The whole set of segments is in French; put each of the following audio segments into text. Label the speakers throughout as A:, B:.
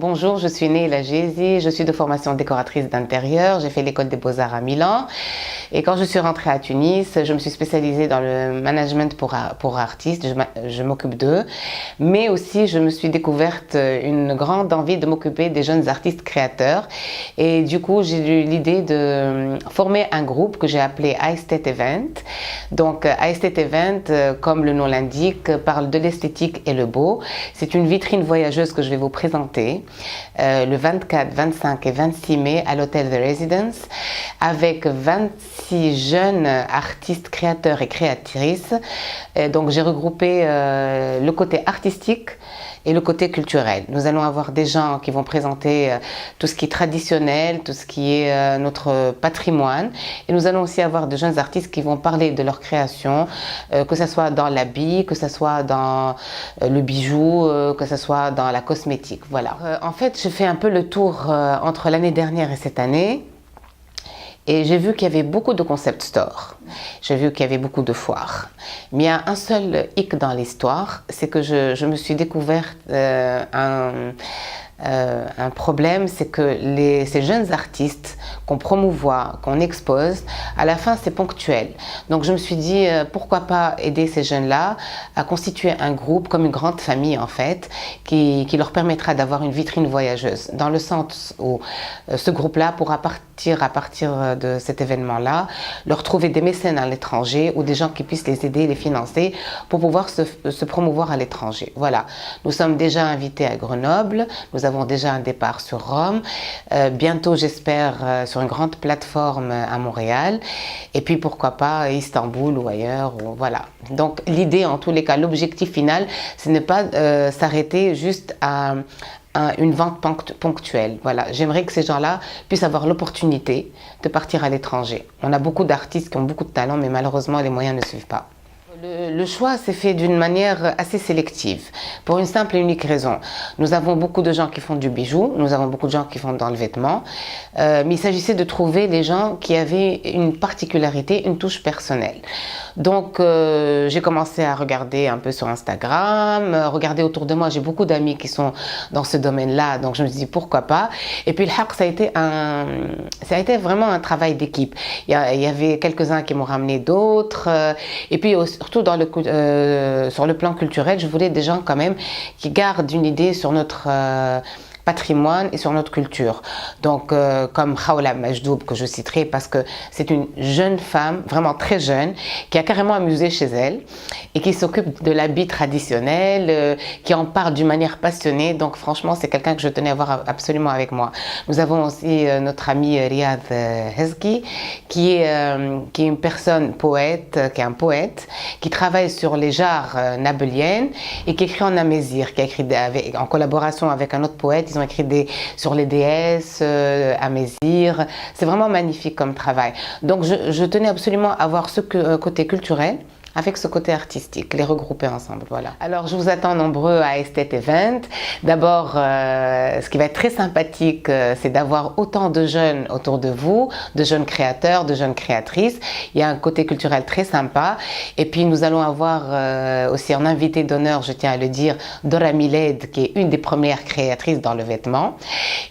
A: Bonjour, je suis Neila Gézi, je suis de formation décoratrice d'intérieur, j'ai fait l'école des beaux-arts à Milan et quand je suis rentrée à Tunis, je me suis spécialisée dans le management pour artistes, je m'occupe d'eux, mais aussi je me suis découverte une grande envie de m'occuper des jeunes artistes créateurs et du coup j'ai eu l'idée de former un groupe que j'ai appelé iState Event. Donc iState Event, comme le nom l'indique, parle de l'esthétique et le beau. C'est une vitrine voyageuse que je vais vous présenter le 24, 25 et 26 mai à l'hôtel The Residence avec 26 jeunes artistes, créateurs et créatrices. Donc j'ai regroupé le côté artistique et le côté culturel. Nous allons avoir des gens qui vont présenter tout ce qui est traditionnel, tout ce qui est notre patrimoine. Et nous allons aussi avoir de jeunes artistes qui vont parler de leur création, que ce soit dans l'habit, que ce soit dans le bijou, que ce soit dans la cosmétique. Voilà. En fait, je fais un peu le tour entre l'année dernière et cette année. Et j'ai vu qu'il y avait beaucoup de concept stores, j'ai vu qu'il y avait beaucoup de foires. Mais il y a un seul hic dans l'histoire, c'est que je me suis découvert un problème, c'est que ces jeunes artistes qu'on promouvoit, qu'on expose, à la fin c'est ponctuel. Donc je me suis dit pourquoi pas aider ces jeunes-là à constituer un groupe comme une grande famille en fait, qui leur permettra d'avoir une vitrine voyageuse, dans le sens où ce groupe-là pourra partir à partir de cet événement-là, leur trouver des mécènes à l'étranger ou des gens qui puissent les aider, les financer pour pouvoir se promouvoir à l'étranger. Voilà, nous sommes déjà invités à Grenoble, nous avons déjà un départ sur Rome, bientôt j'espère sur une grande plateforme à Montréal et puis pourquoi pas Istanbul ou ailleurs, ou, voilà. Donc l'idée en tous les cas, l'objectif final, c'est ne pas s'arrêter juste à une vente ponctuelle. Voilà. J'aimerais que ces gens-là puissent avoir l'opportunité de partir à l'étranger. On a beaucoup d'artistes qui ont beaucoup de talent, mais malheureusement les moyens ne suivent pas. Le choix s'est fait d'une manière assez sélective, pour une simple et unique raison. Nous avons beaucoup de gens qui font du bijou, nous avons beaucoup de gens qui font dans le vêtement, mais il s'agissait de trouver les gens qui avaient une particularité, une touche personnelle. Donc j'ai commencé à regarder un peu sur Instagram, regarder autour de moi, j'ai beaucoup d'amis qui sont dans ce domaine-là, donc je me suis dit pourquoi pas. Et puis le haq, ça a été vraiment un travail d'équipe. Il y avait quelques-uns qui m'ont ramené d'autres, et puis surtout sur le plan culturel, je voulais des gens quand même qui gardent une idée sur notre patrimoine et sur notre culture. Donc comme Khawla Majdoub que je citerai parce que c'est une jeune femme, vraiment très jeune, qui a carrément un musée chez elle et qui s'occupe de l'habit traditionnel, qui en parle d'une manière passionnée. Donc franchement c'est quelqu'un que je tenais à avoir absolument avec moi. Nous avons aussi notre ami Riyad Hezki qui est une personne poète, qui est un poète, qui travaille sur les jarres nabéliennes et qui écrit en amazigh, qui a écrit en collaboration avec un autre poète. Ils ont écrit sur les déesses, amazigh. C'est vraiment magnifique comme travail. Donc je tenais absolument à avoir ce côté culturel avec ce côté artistique, les regrouper ensemble, voilà. Alors je vous attends nombreux à iState Event. D'abord, ce qui va être très sympathique, c'est d'avoir autant de jeunes autour de vous, de jeunes créateurs, de jeunes créatrices. Il y a un côté culturel très sympa. Et puis nous allons avoir aussi en invité d'honneur, je tiens à le dire, Dora Miled, qui est une des premières créatrices dans le vêtement.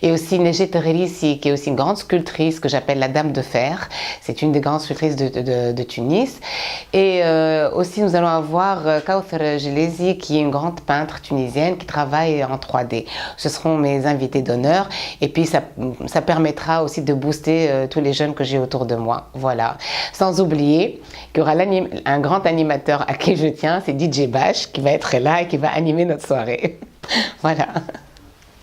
A: Et aussi Nejet Terelissi, qui est aussi une grande sculptrice que j'appelle la Dame de Fer. C'est une des grandes sculptrices de Tunis. Et aussi, nous allons avoir Kauthar Gelezi, qui est une grande peintre tunisienne qui travaille en 3D. Ce seront mes invités d'honneur et puis ça permettra aussi de booster tous les jeunes que j'ai autour de moi. Voilà. Sans oublier qu'il y aura un grand animateur à qui je tiens, c'est DJ Bash, qui va être là et qui va animer notre soirée. Voilà.